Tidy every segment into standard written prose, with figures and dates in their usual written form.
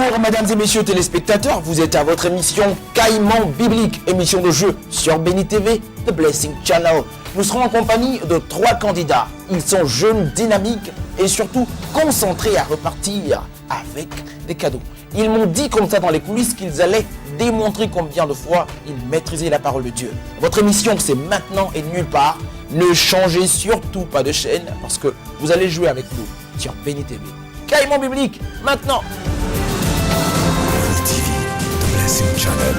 Bonjour mesdames et messieurs téléspectateurs, vous êtes à votre émission Caïman Biblique, émission de jeu sur Béni TV, The Blessing Channel. Nous serons en compagnie de 3 candidats. Ils sont jeunes, dynamiques et surtout concentrés à repartir avec des cadeaux. Ils m'ont dit comme ça dans les coulisses qu'ils allaient démontrer combien de fois ils maîtrisaient la parole de Dieu. Votre émission, c'est maintenant et nulle part. Ne changez surtout pas de chaîne parce que vous allez jouer avec nous sur Béni TV. Caïman Biblique, maintenant. TV, The Blessing Channel.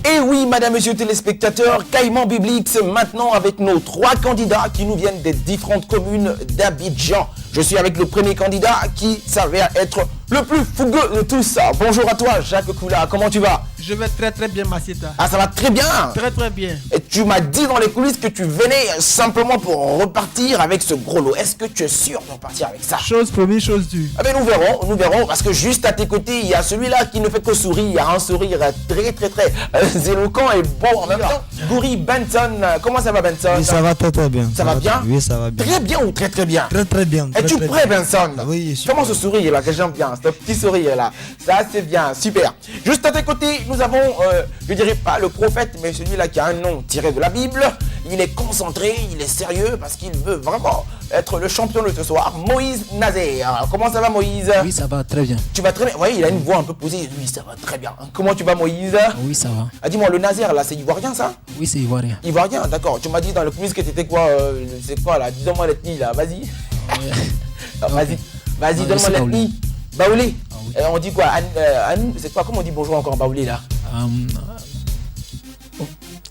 Et oui, madame, monsieur téléspectateurs, Caïman Biblique, c'est maintenant avec nos 3 candidats qui nous viennent des différentes communes d'Abidjan. Je suis avec le premier candidat qui s'avère être le plus fougueux de tous. Bonjour à toi, Jacques Koula, comment tu vas? Je vais très bien, Massieta. Ah, ça va très bien. Très bien. Et tu m'as dit dans les coulisses que tu venais simplement pour repartir avec ce gros lot. Est-ce que tu es sûr de repartir avec ça? Chose promise, chose due. Ah ben nous verrons, parce que juste à tes côtés, il y a celui-là qui ne fait que sourire. Il y a un sourire très éloquent et beau en même temps. Gouri Benson, comment ça va Benson? Oui, ça va très bien. Ça va bien? Oui, ça va bien. Très bien ou très bien? Très bien. Es-tu prêt Benson? Oui, je suis Comment prêt. ce sourire là que j'aime bien, ce petit sourire là? Ça c'est bien, super. Juste à tes côtés, nous avons, je dirais pas le prophète, mais celui-là qui a un nom tiré de la Bible. Il est concentré, il est sérieux parce qu'il veut vraiment être le champion de ce soir. Moïse Nazaire. Comment ça va Moïse? Oui, ça va très bien. Tu vas très bien. Oui, il a une voix un peu posée. Oui, ça va très bien. Comment tu vas Moïse? Oui, ça va. Ah, dis-moi, le Nazaire là, c'est ivoirien ça? Oui, c'est ivoirien. Ivoirien, d'accord. Tu m'as dit dans le quiz que t'étais quoi? C'est quoi là? Dis-moi l'ethnie là, vas-y. Non, vas-y, donne-moi c'est l'ethnie. Baoulé. Ah oui. On dit quoi? C'est quoi? Comment on dit bonjour encore en baoulé là?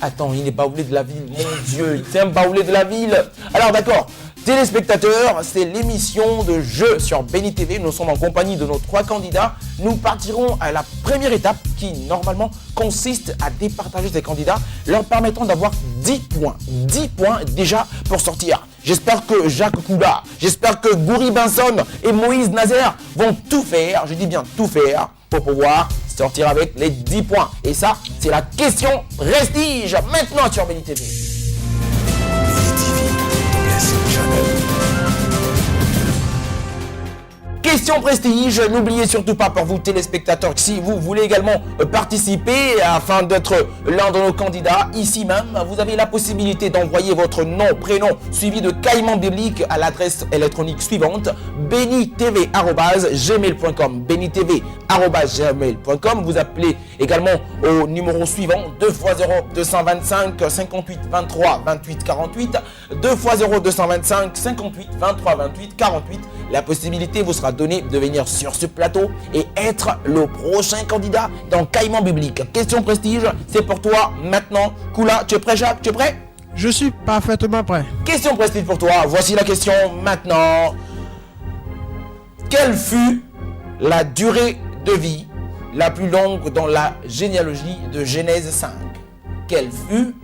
Attends, il est baoulé de la ville, mon Dieu, c'est un baoulé de la ville. Alors d'accord, téléspectateurs, c'est l'émission de jeu sur Béni TV. Nous sommes en compagnie de nos 3 candidats. Nous partirons à la première étape qui normalement consiste à départager ces candidats, leur permettant d'avoir 10 points. 10 points déjà pour sortir. J'espère que Jacques Koula, j'espère que Gouri Benson et Moïse Nazaire vont tout faire, je dis bien tout faire, pour pouvoir sortir avec les 10 points. Et ça, c'est la question prestige maintenant sur Béni TV. Béni TV, The Blessing Channel. Question prestige, n'oubliez surtout pas pour vous téléspectateurs que si vous voulez également participer afin d'être l'un de nos candidats, ici même, vous avez la possibilité d'envoyer votre nom, prénom, suivi de Caïman Biblique à l'adresse électronique suivante, benitv@gmail.com, benitv@gmail.com. Vous appelez également au numéro suivant, 2 x 0 225 58 23 28 48, 2 x 0 225 58 23 28 48. La possibilité vous sera donnée de venir sur ce plateau et être le prochain candidat dans Caïman Biblique. Question prestige, c'est pour toi maintenant. Koula, tu es prêt Jacques? Tu es prêt? Je suis parfaitement prêt. Question prestige pour toi. Voici la question maintenant. Quelle fut la durée de vie la plus longue dans la généalogie de Genèse 5? Quelle fut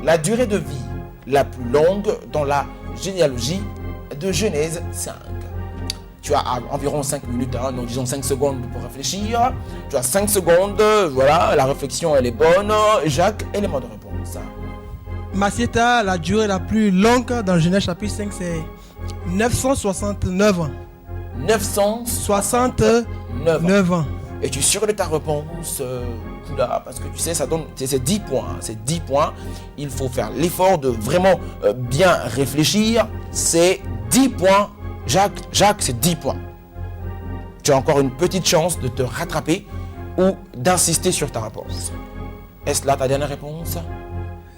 la durée de vie la plus longue dans la généalogie de Genèse 5? Tu as environ 5 minutes, donc disons 5 secondes pour réfléchir. Tu as 5 secondes, voilà, la réflexion elle est bonne. Jacques, élément de réponse. Massieta, la durée la plus longue dans Genèse chapitre 5, c'est 969 ans. 969 ans. ans. Et tu es sûr de ta réponse, Koula, parce que tu sais, ça donne, c'est 10 points. C'est 10 points. Il faut faire l'effort de vraiment bien réfléchir. C'est 10 points. Jacques, c'est 10 points. Tu as encore une petite chance de te rattraper ou d'insister sur ta réponse. Est-ce là ta dernière réponse?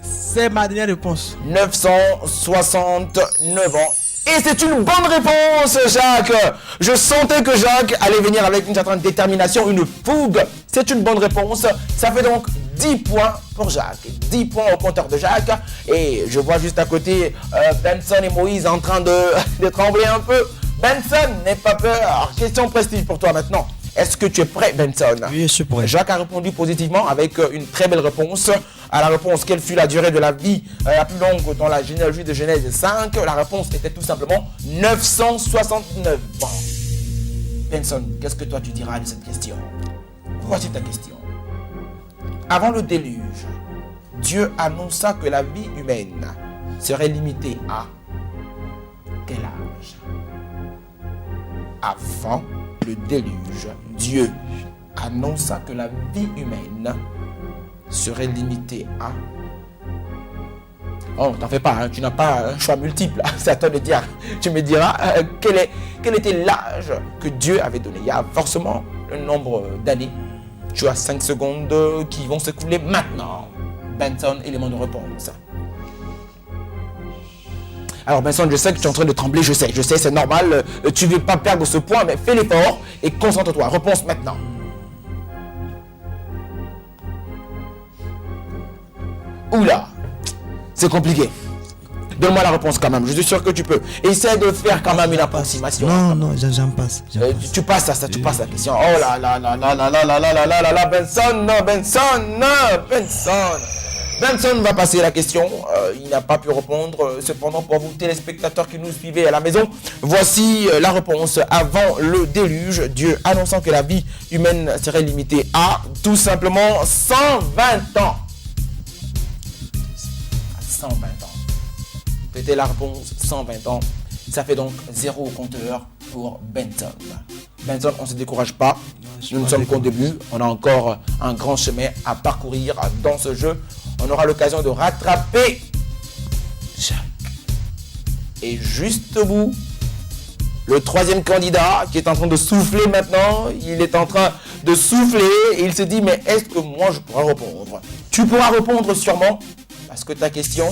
C'est ma dernière réponse. 969 ans. Et c'est une bonne réponse, Jacques. Je sentais que Jacques allait venir avec une certaine détermination, une fougue. C'est une bonne réponse. Ça fait donc 10 points pour Jacques. 10 points au compteur de Jacques. Et je vois juste à côté Benson et Moïse en train de trembler un peu. Benson, n'aie pas peur. Question prestige pour toi maintenant. Est-ce que tu es prêt, Benson? Oui, je suis prêt. Jacques a répondu positivement avec une très belle réponse. À la réponse, quelle fut la durée de la vie la plus longue dans la généalogie de Genèse 5? La réponse était tout simplement 969 ans. Benson, qu'est-ce que toi tu diras de cette question? Voici ta question. Avant le déluge, Dieu annonça que la vie humaine serait limitée à quel âge? avant le déluge, Dieu annonça que la vie humaine serait limitée à... Oh, t'en fais pas, hein, tu n'as pas un choix multiple, c'est à toi de dire. Tu me diras quel était l'âge que Dieu avait donné. Il y a forcément un nombre d'années. Tu as 5 secondes qui vont s'écouler maintenant. Benson, élément de réponse. Alors Benson, je sais que tu es en train de trembler, je sais, c'est normal. Tu ne veux pas perdre ce point, mais fais l'effort et concentre-toi. Réponse maintenant. Oula, c'est compliqué. Donne-moi la réponse quand même, je suis sûr que tu peux. Essaie de faire quand même une approximation. Non, j'en passe. Tu passes à ça, tu passes à la question. Oh là là là là là là là là là là là là, Benson, Benson va passer la question. Il n'a pas pu répondre. Cependant, pour vous téléspectateurs qui nous suivez à la maison, voici la réponse. Avant le déluge, Dieu annonçant que la vie humaine serait limitée à tout simplement 120 ans. 120 ans. C'était la réponse, 120 ans. Ça fait donc 0 au compteur pour Benson. Benson, on ne se décourage pas. Nous ne sommes qu'au début. On a encore un grand chemin à parcourir dans ce jeu. On aura l'occasion de rattraper Jacques. Et juste au bout, le troisième candidat qui est en train de souffler maintenant, il est en train de souffler et il se dit, mais est-ce que moi je pourrais répondre? Tu pourras répondre sûrement parce que ta question,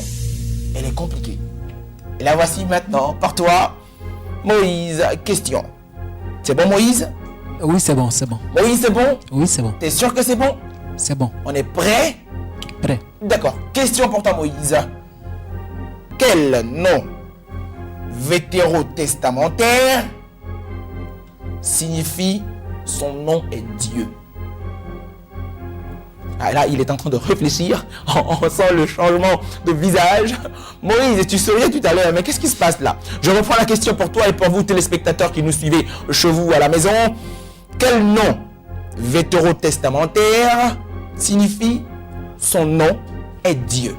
elle est compliquée. Et la voici maintenant par toi, Moïse. Question. C'est bon, Moïse? Oui, c'est bon, c'est bon. Moïse, c'est bon? Oui, c'est bon. T'es sûr que c'est bon? C'est bon. On est prêt? Prêt. D'accord. Question pour toi, Moïse. Quel nom vétérotestamentaire signifie son nom est Dieu? Ah, là, il est en train de réfléchir. On sent le changement de visage. Moïse, tu souriais tout à l'heure, mais qu'est-ce qui se passe là? Je reprends la question pour toi et pour vous, téléspectateurs qui nous suivez chez vous à la maison. Quel nom vétérotestamentaire signifie son nom est Dieu?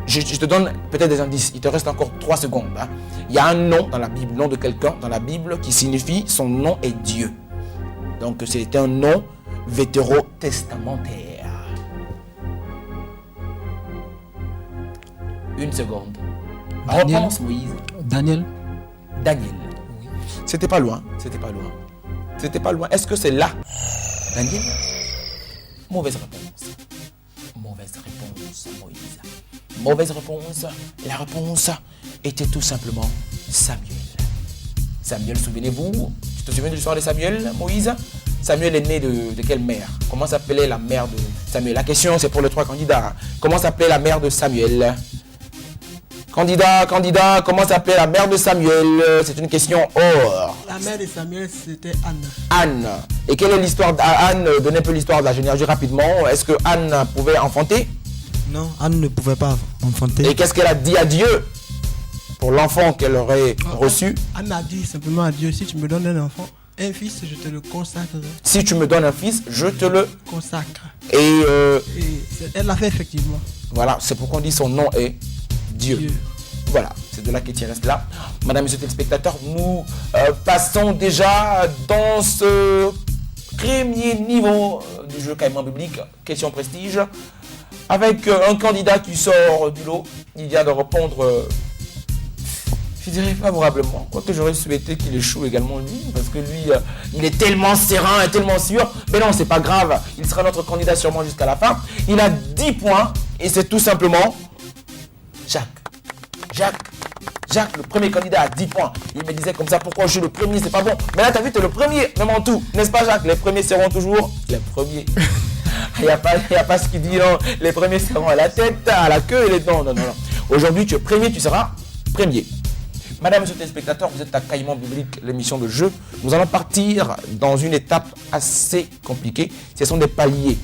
Je te donne peut-être des indices. Il te reste encore 3 secondes. Hein. Il y a un nom dans la Bible, nom de quelqu'un dans la Bible qui signifie son nom est Dieu. Donc c'est un nom vétérotestamentaire. 1 seconde. Daniel. Réponse, Moïse. Daniel. Daniel. C'était pas loin. C'était pas loin. C'était pas loin. Est-ce que c'est là? Daniel? Mauvaise réponse. Mauvaise réponse, Moïse. Mauvaise réponse. La réponse était tout simplement Samuel. Samuel, souvenez-vous, tu te souviens de l'histoire de Samuel, Moïse? Samuel est né de quelle mère? Comment s'appelait la mère de Samuel? La question, c'est pour les 3 candidats. Comment s'appelait la mère de Samuel? Candidat, comment s'appelait la mère de Samuel? C'est une question or. La mère de Samuel, c'était Anne. Anne. Et quelle est l'histoire d'Anne? Donnez un peu l'histoire de la généalogie rapidement. Est-ce que Anne pouvait enfanter? Non, Anne ne pouvait pas enfanter. Et qu'est-ce qu'elle a dit à Dieu pour l'enfant qu'elle aurait reçu? Anne a dit simplement à Dieu, si tu me donnes un enfant, un fils, je te le consacrerai. Si tu me donnes un fils, je te le Consacre. Et Elle l'a fait effectivement. voilà, c'est pourquoi on dit son nom est Dieu. Dieu. Voilà, c'est de là qu'il reste là. Madame et messieurs téléspectateurs, nous passons déjà dans ce premier niveau du jeu Caïman biblique, question prestige, avec un candidat qui sort du lot. Il vient de répondre, je dirais favorablement, quoique j'aurais souhaité qu'il échoue également lui, parce que lui, il est tellement serein et tellement sûr. Mais non, c'est pas grave, il sera notre candidat sûrement jusqu'à la fin. Il a 10 points et c'est tout simplement Jacques, le premier candidat à 10 points. Il me disait comme ça, pourquoi je suis le premier, c'est pas bon. Mais là, tu as vu, tu es le premier, même en tout. N'est-ce pas, Jacques? Les premiers seront toujours les premiers. Il n'y a pas ce qui dit non. Les premiers seront à la tête, à la queue et les... Non. Aujourd'hui, tu es premier, tu seras premier. Madame, monsieur téléspectateurs, vous êtes à Caïman biblique, l'émission de jeu. Nous allons partir dans une étape assez compliquée. Ce sont des paliers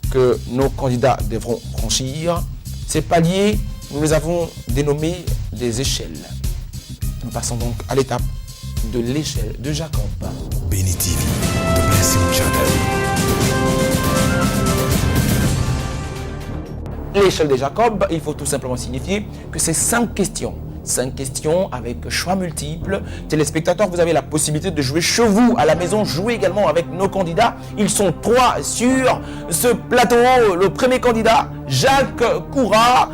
que nos candidats devront franchir. Ces paliers, nous les avons dénommés des échelles. Nous passons donc à l'étape de l'échelle de Jacob. Béni TV, The Blessing Channel. L'échelle de Jacob, il faut tout simplement signifier que c'est 5 questions 5 questions avec choix multiples. Téléspectateurs, vous avez la possibilité de jouer chez vous à la maison. Jouez également avec nos candidats. Ils sont 3 sur ce plateau. Le premier candidat, Jacques Koura,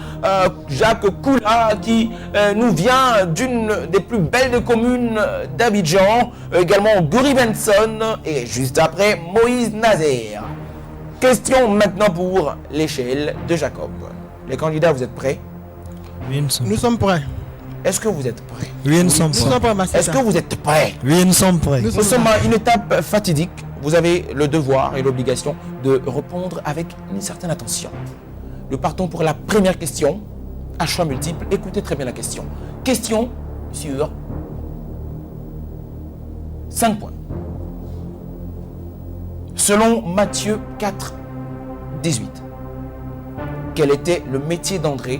qui nous vient d'une des plus belles communes d'Abidjan. Également Guri Benson et juste après Moïse Nazaire. Question maintenant pour l'échelle de Jacob. Les candidats, vous êtes prêts? Oui, nous sommes. Nous sommes prêts. Est-ce que vous êtes prêts? Oui, nous sommes Nous sommes prêts. prêts, Masseta. Est-ce que vous êtes prêts? Oui, nous sommes prêts. Nous Nous sommes à une étape fatidique. Vous avez le devoir et l'obligation de répondre avec une certaine attention. Nous partons pour la première question, à choix multiple. Écoutez très bien la question. Question sur 5 points. Selon Matthieu 4, 18, quel était le métier d'André,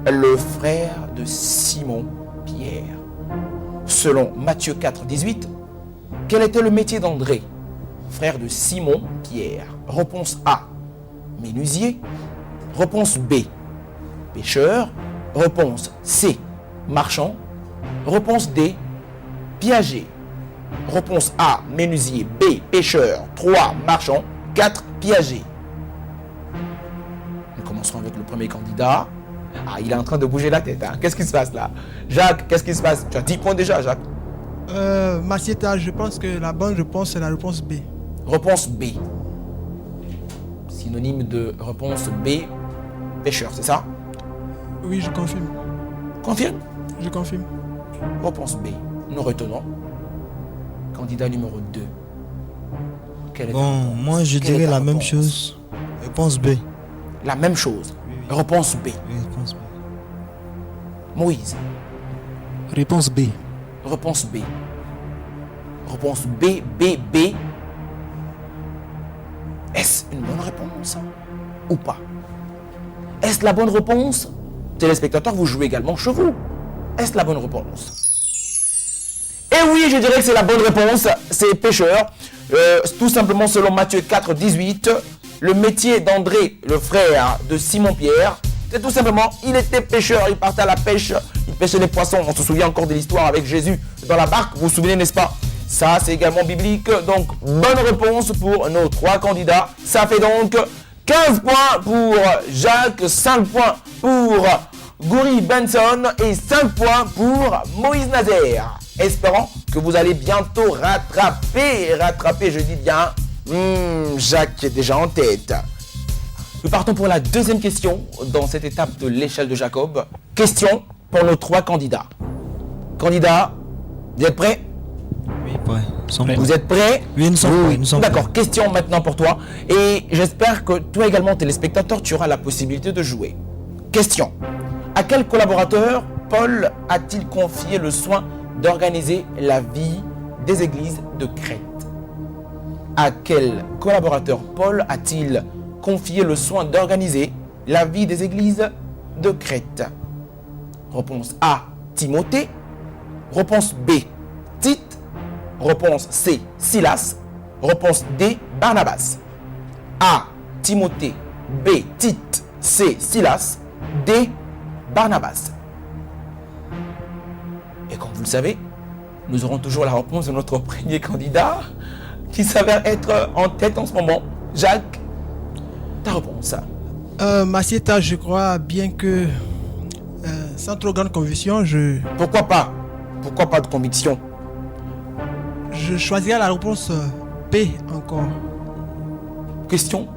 le frère de Simon-Pierre? Selon Matthieu 4, 18, quel était le métier d'André, frère de Simon-Pierre? Réponse A, menuisier. Réponse B, pêcheur. Réponse C, marchand. Réponse D, piager. Réponse A, menuisier. B, pêcheur. 3, marchand. 4, piager. Nous commencerons avec le premier candidat. Ah, il est en train de bouger la tête. Hein. Qu'est-ce qui se passe là? Jacques, qu'est-ce qui se passe? Tu as 10 points déjà, Jacques. Massieta, je pense que la bonne réponse c'est la réponse B. Réponse B. Synonyme de réponse B, pêcheur, c'est ça? Oui, je confirme. Confirme? Je confirme. Réponse B. Nous retenons. Candidat numéro 2. Quelle est ta Bon, réponse? moi je Quelle est dirais ta la même réponse? chose. Réponse B. La même chose. Oui. Réponse B. Oui, réponse B. Moïse. Réponse B. Réponse B. Réponse B, B, B. Est-ce une bonne réponse ou pas? Est-ce la bonne réponse? Téléspectateurs, vous jouez également chez vous. Est-ce la bonne réponse? Eh oui, je dirais que c'est la bonne réponse. C'est pêcheur. Tout simplement selon Matthieu 4, 18. Le métier d'André, le frère de Simon-Pierre, c'est tout simplement, il était pêcheur, il partait à la pêche, il pêchait les poissons. On se souvient encore de l'histoire avec Jésus dans la barque, vous vous souvenez, n'est-ce pas? Ça, c'est également biblique. Donc, bonne réponse pour nos 3 candidats. Ça fait donc 15 points pour Jacques, 5 points pour Guri Benson et 5 points pour Moïse Nazaire. Espérons que vous allez bientôt rattraper, je dis bien, Jacques est déjà en tête. Nous partons pour la deuxième question dans cette étape de l'échelle de Jacob. Question pour nos 3 candidats. Candidats, vous êtes prêts? Oui, prêts. Nous sommes Prêts. prêts. Vous êtes prêts? Oui, nous sommes prêts. Nous sommes D'accord, prêts. question maintenant pour toi. Et j'espère que toi également, téléspectateur, tu auras la possibilité de jouer. Question. À quel collaborateur Paul a-t-il confié le soin d'organiser la vie des églises de Crète? À quel collaborateur Paul a-t-il confié le soin d'organiser la vie des églises de Crète? Réponse A, Timothée. Réponse B, Tite. Réponse C, Silas. Réponse D, Barnabas. A, Timothée. B, Tite. C, Silas. D, Barnabas. Et comme vous le savez, nous aurons toujours la réponse de notre premier candidat qui s'avère être en tête en ce moment. Jacques, ta réponse? Massieta, je crois bien que sans trop grande conviction, Pourquoi pas? Pourquoi pas de conviction? je choisirais la réponse B encore. Question?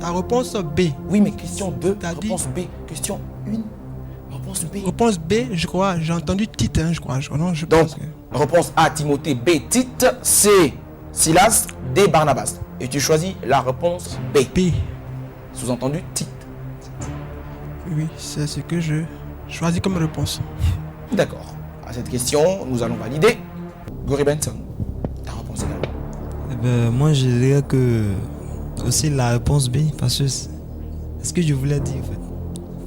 La réponse B. Oui, mais question 2, T'as dit- réponse B. Question 1, réponse B. Réponse B, je crois. J'ai entendu titre, hein, je crois. Non, je Donc, pense que... réponse A, Timothée. B, Tite. C, Silas. D, Barnabas. Et tu choisis la réponse B. B. Sous-entendu, Tite. Oui, c'est ce que je choisis comme réponse. D'accord. À cette question, nous allons valider. Guri Benson, ta réponse également. Eh ben, moi je dirais que aussi la réponse B, parce que c'est ce que je voulais dire en fait.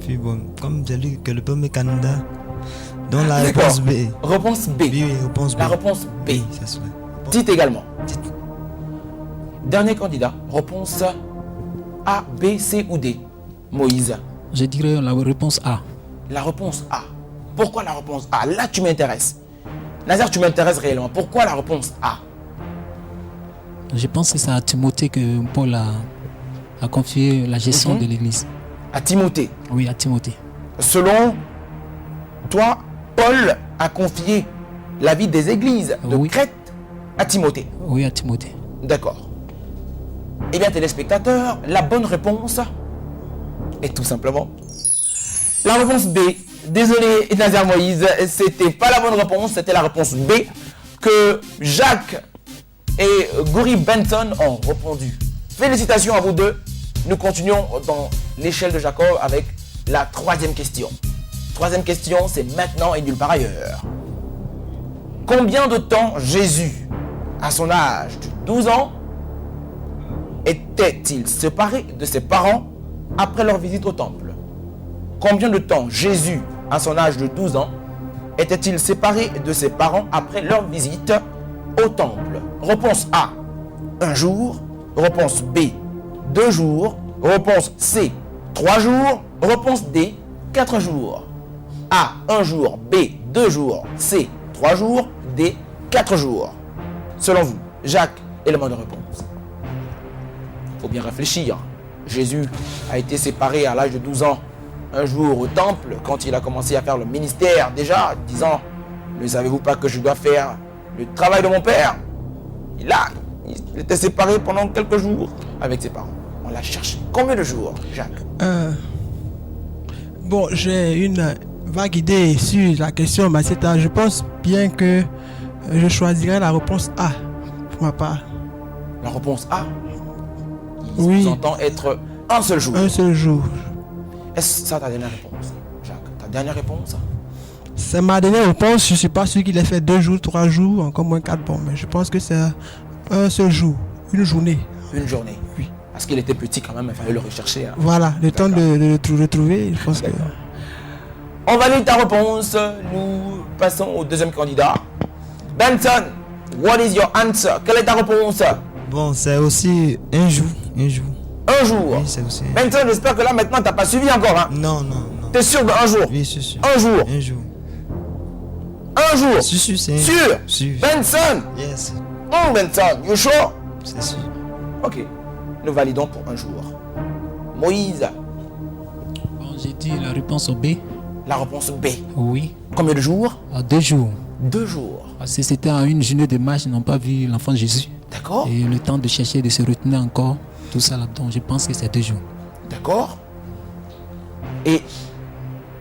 Puis bon, comme j'ai lu que le premier candidat, donc la D'accord. réponse B. Réponse B. Oui, oui, réponse B. La réponse B. Oui, c'est cela. Tite également. Dernier candidat. Réponse A, B, C ou D. Moïse. Je dirais la réponse A. La réponse A. Pourquoi la réponse A? Là, tu m'intéresses. Nazaire, tu m'intéresses réellement. Pourquoi la réponse A? Je pense que c'est à Timothée que Paul a confié la gestion de l'église. À Timothée. Oui, à Timothée. Selon toi, Paul a confié la vie des églises de Oui. Crète à Timothée. Oui, à Timothée. D'accord. Eh bien, téléspectateurs, la bonne réponse est tout simplement la réponse B. Désolé, Nazaire Moïse, c'était pas la bonne réponse, c'était la réponse B que Jacques et Guri Benson ont répondu. Félicitations à vous deux. Nous continuons dans l'échelle de Jacob avec la troisième question. Troisième question, c'est maintenant et nulle part ailleurs. Combien de temps Jésus, à son âge de 12 ans, était-il séparé de ses parents après leur visite au temple? Combien de temps Jésus, à son âge de 12 ans, était-il séparé de ses parents après leur visite au temple? Réponse A, 1 jour. Réponse B, 2 jours. Réponse C, 3 jours. Réponse D, 4 jours. A, 1 jour. B, 2 jours. C, 3 jours. D, 4 jours. Selon vous, Jacques, élément de réponse. Il faut bien réfléchir. Jésus a été séparé à l'âge de 12 ans, un jour au temple, quand il a commencé à faire le ministère, déjà, disant, ne savez-vous pas que je dois faire le travail de mon père? Il était séparé pendant quelques jours avec ses parents. On l'a cherché. Combien de jours, Jacques? Bon, j'ai une vague idée sur la question, mais je pense bien que je choisirai la réponse A pour ma part. La réponse A. Il Oui. s'entend être un seul jour. Un seul jour. Est-ce ça ta dernière réponse, Jacques? Ta dernière réponse? C'est ma dernière réponse. Je ne suis pas sûr qu'il ait fait 2 jours, 3 jours, encore moins 4. Bon, mais je pense que c'est un seul jour, une journée. Une journée. Oui. Parce qu'il était petit quand même, il fallait le rechercher. Hein. Voilà, le temps de le retrouver, je pense que... D'accord. On valide ta réponse. Nous passons au deuxième candidat. Benson, what is your answer? Quelle est ta réponse? Bon, c'est aussi un jour. Un jour. Un jour. Oui, c'est aussi. Benson, j'espère que là maintenant t'as pas suivi encore. Hein? Non, non, non. T'es sûr d'un jour? Oui, c'est sûr. Un jour. Un jour. Un jour. Sûr, c'est un Sûr. jour. Sûr. Benson. Yes, Benson, you sure? c'est sûr. Ok. Nous validons pour un jour. Moïse, Bon, j'ai dit la réponse au B. la réponse B. Oui, Combien de jours? à 2 jours. 2 jours. Parce que c'était à une journée de marche, ils n'ont pas vu l'enfant Jésus. D'accord? Et le temps de chercher, de se retenir encore, tout ça là-dedans, je pense que c'est 2 jours. D'accord? Et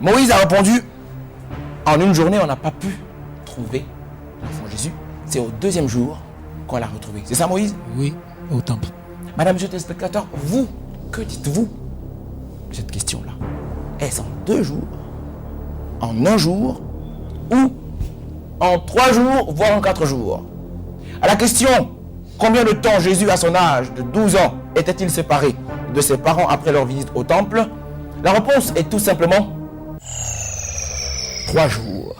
Moïse a répondu, en une journée, on n'a pas pu trouver l'enfant Jésus. C'est au deuxième jour qu'on l'a retrouvé. C'est ça, Moïse? Oui, au temple. Madame, monsieur téléspectateur, vous, que dites-vous de cette question-là? Est-ce en 2 jours, en 1 jour, ou en 3 jours, voire en 4 jours? À la question, combien de temps Jésus, à son âge de 12 ans, était-il séparé de ses parents après leur visite au temple? La réponse est tout simplement 3 jours.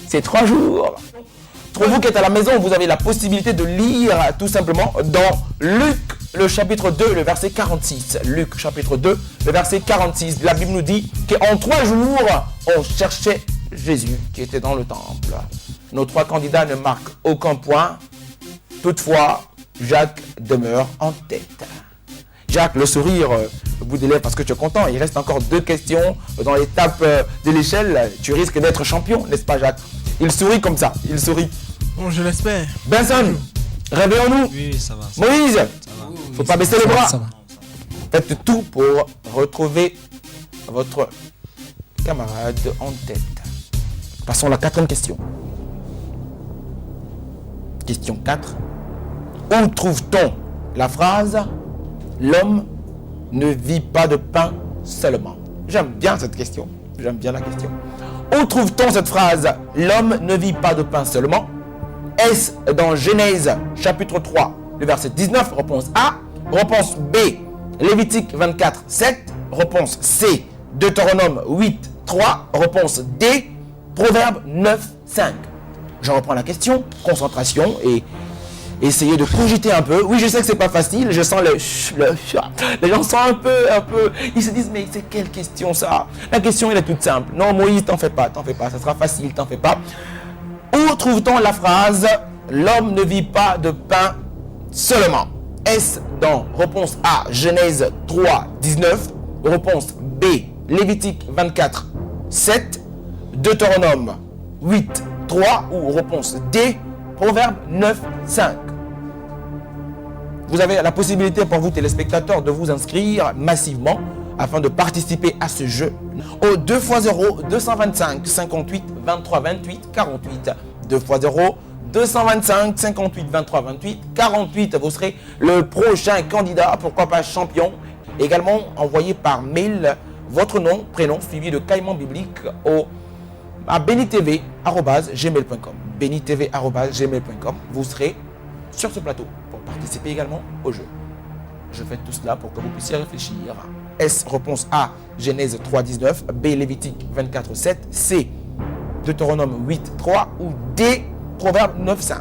C'est 3 jours. Pour vous qui êtes à la maison, vous avez la possibilité de lire tout simplement dans Luc, le chapitre 2, le verset 46. Luc, chapitre 2, le verset 46. La Bible nous dit qu'en 3 jours, on cherchait Jésus qui était dans le temple. Nos 3 candidats ne marquent aucun point. Toutefois, Jacques demeure en tête. Jacques, le sourire au bout des lèvres parce que tu es content. Il reste encore 2 questions dans l'étape de l'échelle. Tu risques d'être champion, n'est-ce pas, Jacques? Il sourit comme ça, il sourit. Bon, je l'espère. Benson, réveillons-nous. Oui, ça va. Moïse, Ça va. faut pas baisser les Ça va, bras. ça va. Faites tout pour retrouver votre camarade en tête. Passons à la 4e question. Question 4. Où trouve-t-on la phrase « L'homme ne vit pas de pain seulement » J'aime bien cette question. J'aime bien la question. Où trouve-t-on cette phrase « L'homme ne vit pas de pain seulement » Est-ce dans Genèse chapitre 3, le verset 19, réponse A. Réponse B, Lévitique 24, 7. Réponse C, Deutéronome 8, 3. Réponse D, Proverbe 9, 5. Je reprends la question, concentration et essayez de cogiter un peu. Oui, je sais que c'est pas facile. Je sens les gens sont un peu. Ils se disent, mais c'est quelle question ça? La question, elle est toute simple. Non, Moïse, t'en fais pas. Ça sera facile, t'en fais pas. Où trouve-t-on la phrase l'homme ne vit pas de pain seulement? Est-ce dans réponse A, Genèse 3, 19, réponse B, Lévitique 24, 7, Deutéronome 8, 3 ou réponse D, Proverbe 9, 5. Vous avez la possibilité pour vous téléspectateurs de vous inscrire massivement afin de participer à ce jeu au 2x0 225 58 23 28 48 2x0 225 58 23 28 48. Vous serez le prochain candidat, pourquoi pas champion. Également envoyé par mail votre nom, prénom suivi de caïman biblique à benitv@gmail.com. benitv@gmail.com. Vous serez sur ce plateau pour participer également au jeu. Je fais tout cela pour que vous puissiez réfléchir. S, réponse A, Genèse 3, 19, B, Lévitique 24, 7, C, Deutéronome 8, 3 ou D, Proverbe 9, 5.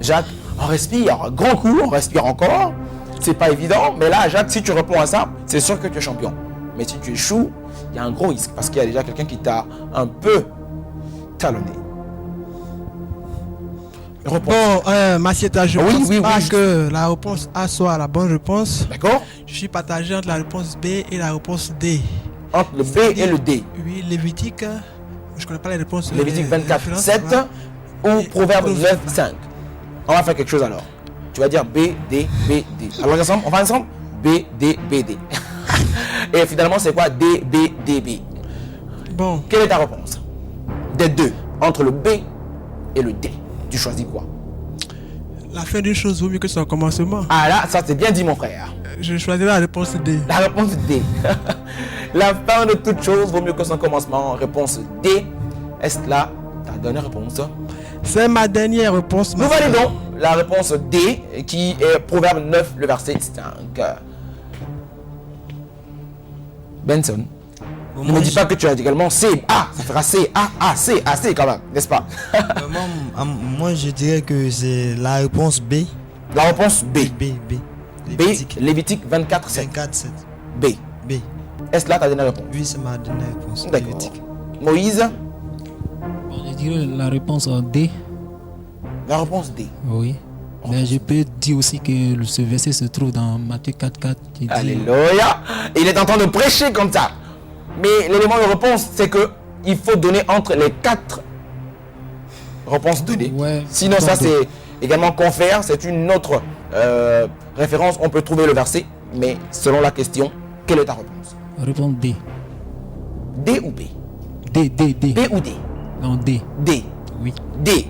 Jacques, on respire, grand coup, on respire encore. C'est pas évident, mais là, Jacques, si tu réponds à ça, c'est sûr que tu es champion. Mais si tu échoues, il y a un gros risque parce qu'il y a déjà quelqu'un qui t'a un peu talonné. Bon, Massieta, je pense pas que la réponse A soit la bonne réponse. D'accord. Je suis partagé entre la réponse B et la réponse D. Entre le B et le D. Oui, Lévitique. Je connais pas les réponses. Lévitique 24, 7 ou Proverbe 9, 5. On va faire quelque chose alors. Tu vas dire B, D, B, D. Alors ensemble, on va ensemble B, D, B, D. Et finalement, c'est quoi D, B, D, B? Bon. Quelle est ta réponse? Des deux. Entre le B et le D. Tu choisis quoi? La fin d'une chose vaut mieux que son commencement. Ah là, ça c'est bien dit mon frère. Je choisirai la réponse D. La réponse D. La fin de toute chose vaut mieux que son commencement. Réponse D. Est-ce là ta dernière réponse? C'est ma dernière réponse. Nous validons la réponse D qui est Proverbe 9, le verset 5. Benson. Bon, Ne me dis pas que tu as également C. Ah, ça fera C. A, C, A, C quand même, n'est-ce pas? Moi, je dirais que c'est la réponse B. La réponse B. B. B, Lévitique 24, 7. 24, 7. B. B. Est-ce là ta dernière réponse? Oui, c'est ma dernière réponse. D'accord. Lévitique. Moïse, Bon, je dirais la réponse D. la réponse D. Oui. Mais je peux dire aussi que ce verset se trouve dans Matthieu 4, qui dit... Alléluia. Il est en train de prêcher comme ça. Mais l'élément de réponse, c'est que il faut donner entre les 4 réponses données. Ouais, sinon, ça c'est également confère, c'est une autre référence. On peut trouver le verset, mais selon la question, quelle est ta réponse? Réponse D. D ou B? D. B ou D? Non, D. D. Oui. D.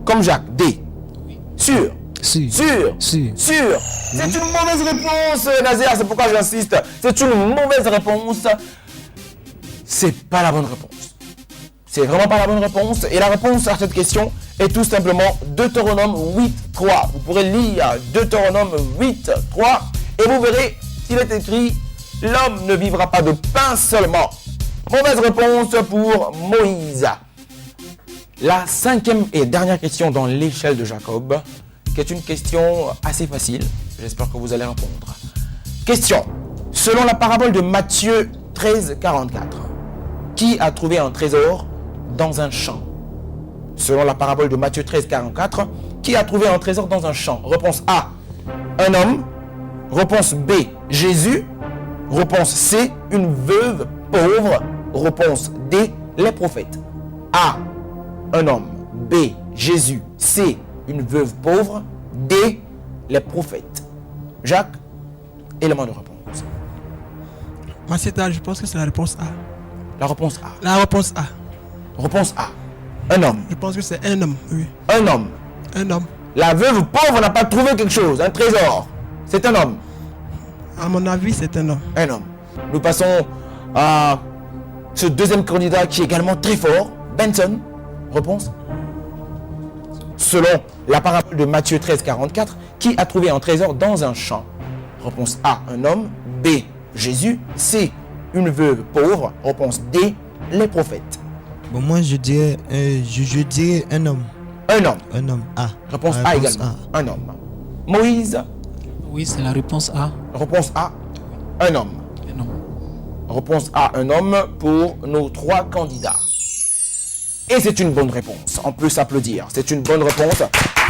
Comme Jacques, D. Sûr. Sûr. Sûr. Sûr. Sûr. C'est une mauvaise réponse, Nazer, c'est pourquoi j'insiste. C'est une mauvaise réponse. C'est pas la bonne réponse. C'est vraiment pas la bonne réponse. Et la réponse à cette question est tout simplement Deutéronome 8, 3. Vous pourrez lire Deutéronome 8, 3 et vous verrez qu'il est écrit « L'homme ne vivra pas de pain seulement ». Mauvaise réponse pour Moïse. La 5e et dernière question dans l'échelle de Jacob, qui est une question assez facile. J'espère que vous allez répondre. Question. Selon la parabole de Matthieu 13, 44, qui a trouvé un trésor dans un champ? Selon la parabole de Matthieu 13, 44, qui a trouvé un trésor dans un champ? Réponse A, un homme. Réponse B, Jésus. Réponse C, une veuve pauvre. Réponse D, les prophètes. A, un homme. B, Jésus. C, une veuve pauvre. D, les prophètes. Jacques, élément de réponse. Massieta, je pense que c'est la réponse A. La réponse A. La réponse A. Réponse A. Un homme. Je pense que c'est un homme, oui. Un homme. Un homme. La veuve pauvre n'a pas trouvé quelque chose, un trésor. C'est un homme. À mon avis, c'est un homme. Un homme. Nous passons à ce deuxième candidat qui est également très fort. Benson. Réponse. Selon la parabole de Matthieu 13, 44, qui a trouvé un trésor dans un champ? Réponse A, un homme. B, Jésus. C, une veuve pauvre. Réponse D, les prophètes. Bon, moi, je dirais un homme. Un homme. Un homme. A. Réponse La A réponse également. Un homme. Moïse. Oui, c'est la réponse A. Réponse A. Un homme. Non. Réponse A, un homme pour nos 3 candidats. Et c'est une bonne réponse. On peut s'applaudir. C'est une bonne réponse.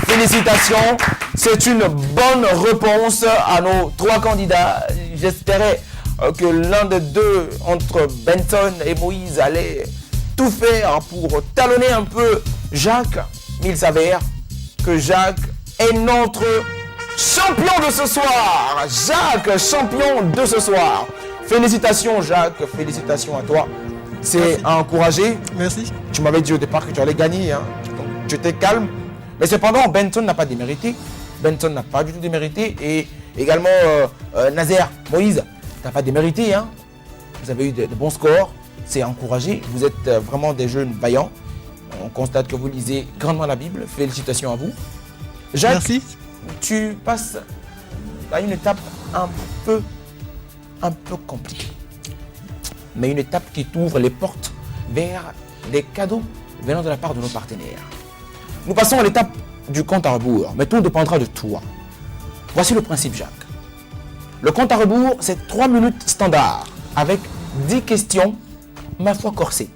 Félicitations. C'est une bonne réponse à nos 3 candidats. J'espérais que l'un des deux, entre Benson et Moïse, allait tout faire pour talonner un peu Jacques. Mais il s'avère que Jacques est notre champion de ce soir. Jacques, champion de ce soir. Félicitations Jacques, félicitations à toi. C'est à encourager. Merci. Tu m'avais dit au départ que tu allais gagner, hein. Donc tu étais calme. Mais cependant, Benson n'a pas démérité. Benson n'a pas du tout démérité. Et également Nazaire, Moïse, tu n'as pas démérité, hein. Vous avez eu de bons scores. C'est à encourager. Vous êtes vraiment des jeunes vaillants. On constate que vous lisez grandement la Bible. Félicitations à vous. Jacques, Merci. tu passes à une étape un peu compliquée. Mais une étape qui t'ouvre les portes vers des cadeaux venant de la part de nos partenaires. Nous passons à l'étape du compte à rebours, mais tout dépendra de toi. Voici le principe, Jacques. Le compte à rebours, c'est 3 minutes standard, avec 10 questions, ma foi corsées.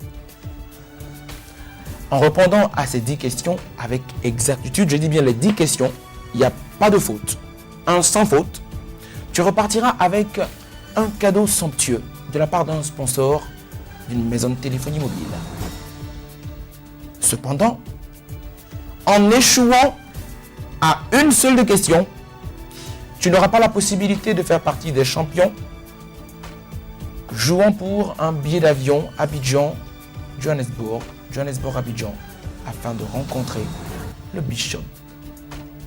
En répondant à ces 10 questions avec exactitude, je dis bien les 10 questions, il n'y a pas de faute, sans faute, tu repartiras avec un cadeau somptueux de la part d'un sponsor d'une maison de téléphonie mobile. Cependant, en échouant à une seule des questions, tu n'auras pas la possibilité de faire partie des champions jouant pour un billet d'avion Johannesburg-Abidjan, afin de rencontrer le bishop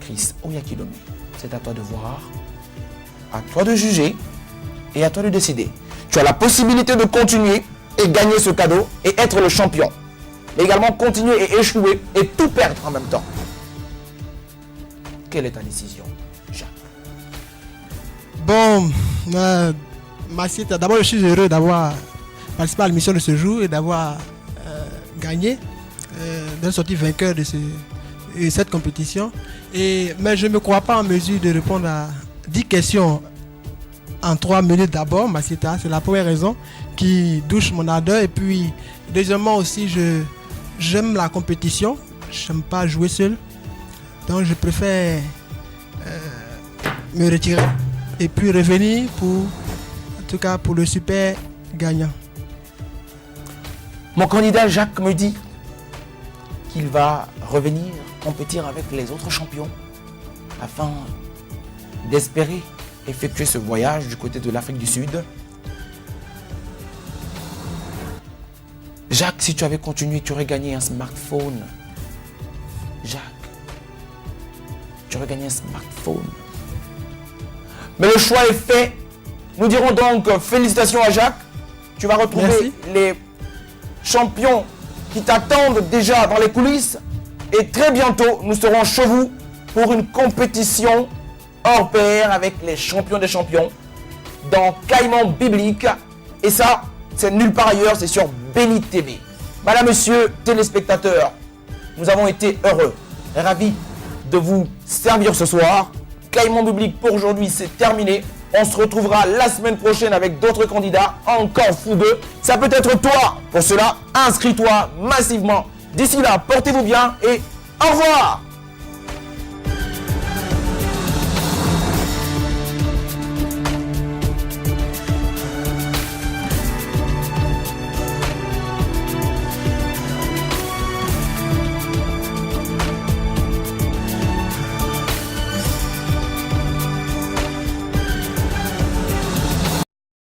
Chris Oyakhilome. C'est à toi de voir, à toi de juger et à toi de décider. Tu as la possibilité de continuer et gagner ce cadeau et être le champion. Mais également continuer et échouer et tout perdre en même temps. Quelle est ta décision, Jacques? Bon, Massita, d'abord je suis heureux d'avoir participé à l'émission de ce jour et d'avoir gagné, d'être sorti vainqueur de cette compétition. Mais je ne me crois pas en mesure de répondre à 10 questions en 3 minutes d'abord, Massita. C'est la première raison qui douche mon ardeur. Et puis, deuxièmement aussi, j'aime la compétition. Je n'aime pas jouer seul. Donc, je préfère me retirer et puis revenir en tout cas pour le super gagnant. Mon candidat Jacques me dit qu'il va revenir compétir avec les autres champions afin d'espérer effectuer ce voyage du côté de l'Afrique du Sud. Jacques, si tu avais continué, tu aurais gagné un smartphone. Jacques, tu aurais gagné un smartphone. Mais le choix est fait. Nous dirons donc félicitations à Jacques. Tu vas retrouver Merci. les champions qui t'attendent déjà dans les coulisses. Et très bientôt, nous serons chez vous pour une compétition hors pair avec les champions des champions dans Caïman Biblique. Et ça, c'est nulle part ailleurs, c'est sur Béni TV. Madame, monsieur, téléspectateurs, nous avons été heureux et ravis de vous servir ce soir. Caïman Biblique pour aujourd'hui, c'est terminé. On se retrouvera la semaine prochaine avec d'autres candidats encore fougueux. Ça peut être toi. Pour cela, inscris-toi massivement. D'ici là, portez-vous bien et au revoir.